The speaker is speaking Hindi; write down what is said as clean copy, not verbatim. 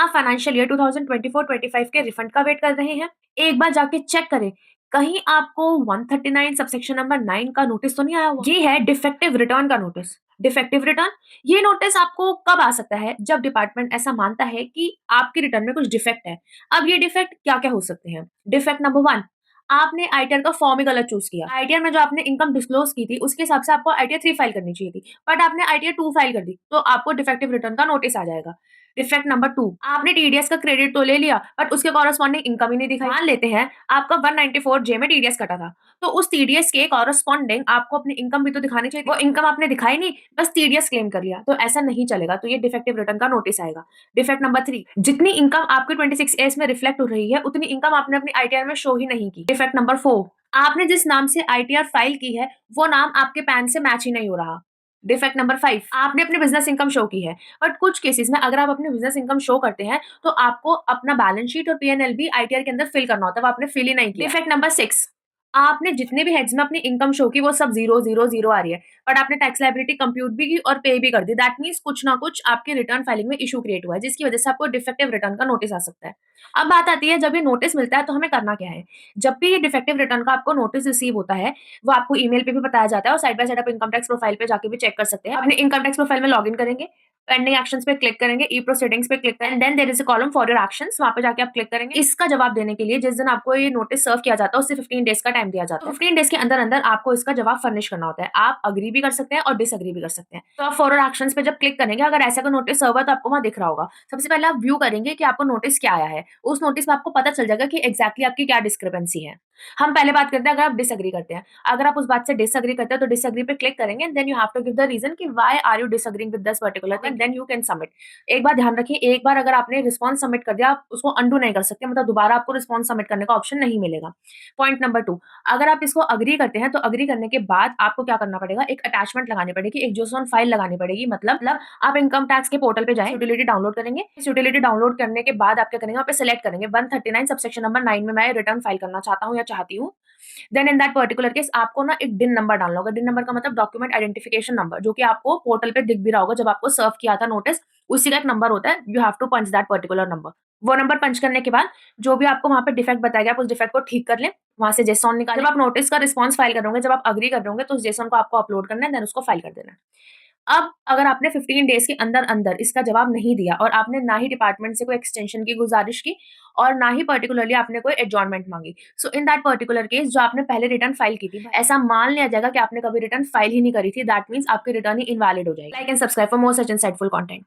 आप फाइनेंशियल ईयर 2024-25 के रिफंड का वेट कर रहे हैं? एक बार जाके चेक करें, कहीं आपको 139 सबसेक्शन नंबर 9 का नोटिस तो नहीं आया हुआ? ये है डिफेक्टिव रिटर्न का नोटिस। डिफेक्टिव रिटर्न, ये नोटिस आपको कब आ सकता है? जब डिपार्टमेंट ऐसा मानता है कि आपके रिटर्न में कुछ डिफेक्ट है। अब ये डिफेक्ट क्या-क्या हो सकते हैं? डिफेक्ट नंबर 1, आपने आईटीआर का फॉर्म ही गलत चूज़ किया। आईटीआर में जो आपने इनकम डिस्क्लोज़ की थी, उसके हिसाब से आपको आईटीआर 3 फाइल करनी चाहिए थी, बट आपने आईटीआर 2 फाइल कर दी, तो आपको डिफेक्टिव रिटर्न का नोटिस आ जाएगा। डिफेक्ट नंबर 2, आपने टीडीएस का क्रेडिट तो ले लिया, बट उसके कॉरेस्पॉन्डिंग इनकम ही नहीं दिखाई। मान लेते हैं आपका 194 जे में टीडीएस कटा था, तो उस टीडीएस के कॉरेस्पॉन्डिंग आपको अपनी इनकम भी तो दिखानी चाहिए। वो इनकम आपने दिखाई नहीं, बस टीडीएस क्लेम कर लिया, तो ऐसा नहीं चलेगा, तो ये डिफेक्टिव रिटर्न का नोटिस आएगा। डिफेक्ट नंबर 3, जितनी इनकम आपके 26 एस में रिफ्लेक्ट हो रही है, उतनी इनकम आपने अपनी आईटीआर में शो ही नहीं की। डिफेक्ट नंबर 4, आपने जिस नाम से आईटीआर फाइल की है, वो नाम आपके पैन से मैच ही नहीं हो रहा। डिफेक्ट नंबर 5, आपने अपनी बिजनेस इनकम शो की है, बट कुछ केसेस में अगर आप अपनी बिजनेस इनकम शो करते हैं, तो आपको अपना बैलेंस शीट और पीएनएल भी आईटीआर के अंदर फिल करना होता है, वो आपने फिल ही नहीं किया। डिफेक्ट नंबर 6, आपने जितने भी हेड्स में अपनी इनकम शो की, वो सब 0, 0, 0 आ रही है, बट आपने टैक्स लायबिलिटी कंप्यूट भी की और पे भी कर दी। दैट मीन्स कुछ ना कुछ आपके रिटर्न फाइलिंग में इशू क्रिएट हुआ है, जिसकी वजह से आपको डिफेक्टिव रिटर्न का नोटिस आ सकता है। अब बात आती है, जब ये नोटिस मिलता है तो हमें करना क्या है? जब भी ये डिफेक्टिव रिटर्न का आपको नोटिस रिसीव होता है, वो आपको ईमेल पे भी बताया जाता है और साइड बाय साइड आप इनकम टैक्स प्रोफाइल पे जाके भी चेक कर सकते हैं। अपने इनकम टैक्स प्रोफाइल में लॉगिन करेंगे, पेंडिंग एक्शंस पे क्लिक करेंगे, ई प्रोसीडिंग्स पे क्लिक करेंगे, then there is a column for your actions, वहां पे जाके आप क्लिक करेंगे। इसका जवाब देने के लिए जिस दिन आपको ये नोटिस सर्व किया जाता है, उससे 15 डेज का टाइम दिया जाता है। 15 डेज के अंदर अंदर आपको इसका जवाब फर्निश करना होता है। आप अग्री भी कर सकते हैं और डिसअग्री भी कर सकते हैं। तो आप फॉर योर एक्शंस पे जब क्लिक करेंगे, अगर ऐसा कोई नोटिस सर्व है तो आपको वहां दिख रहा होगा। सबसे पहले आप व्यू करेंगे कि आपको नोटिस क्या आया है। उस नोटिस में आपको पता चल जाएगा कि एग्जैक्टली आपकी क्या डिस्क्रिपेंसी है। हम पहले बात करते हैं, अगर आप डिसएग्री करते हैं। अगर आप उस बात से डिसएग्री करते हैं, तो डिसएग्री पे क्लिक करेंगे, then you have to give the reason कि why are you disagreeing with this particular thing, then you can submit. एक बात ध्यान रखिए, एक बार अगर आपने रिस्पॉन्स सबमिट कर दिया, आप उसको अंडू नहीं कर सकते, मतलब दोबारा आपको रिस्पॉन्स सबमिट करने का ऑप्शन नहीं मिलेगा। पॉइंट नंबर 2, अगर आप इसको अग्री करते हैं, तो अग्री करने के बाद आपको क्या करना पड़ेगा? एक अटैचमेंट लगानी पड़ेगी, एक जोसोन फाइल लगानी पड़ेगी। मतलब आप इनकम टैक्स के पोर्टल पे जाएं, यूटिलिटी डाउनलोड करेंगे। इस यूटिलिटी डाउनलोड करने के बाद आप क्या करेंगे? वहाँ पे सिलेक्ट करेंगे 139 सबसेक्शन नंबर 9 में मैं रिटर्न फाइल करना चाहता हूँ या चाहती हूँ। Then in that particular case आपको ना एक डिन नंबर डालना होगा। डिन नंबर का मतलब डॉक्यूमेंट आइडेंटिफिकेशन नंबर, जो कि आपको पोर्टल पे दिख भी रहा होगा जब आपको सर्व किया था नोटिस, उसी का एक नंबर होता है। You have to punch that particular number. वो नंबर पंच करने के बाद जो भी आपको वहाँ पे डिफेक्ट बताया गया, आप उस डिफेक्ट को ठीक कर लें। वहाँ से जेसॉन निकालें। जब आप नोटिस का रिस्पॉन्स फाइल करोगे, जब आप अग्री कर रहे तो उस जेसॉन को आपको अपलोड करना है, देन उसको फाइल कर देना है। अब अगर आपने 15 डेज के अंदर-अंदर इसका जवाब नहीं दिया और आपने ना ही डिपार्टमेंट से कोई एक्सटेंशन की गुज़ारिश की और ना ही पर्टिकुलरली आपने कोई एडजॉर्नमेंट माँगी, सो इन दैट पर्टिकुलर केस जो आपने पहले रिटर्न फाइल की थी, ऐसा मान लिया जाएगा कि आपने कभी रिटर्न फाइल ही नहीं करी थी। दैट मीन्स आपकी रिटर्न ही इनवैलिड हो जाएगी। Like and subscribe for more such insightful content.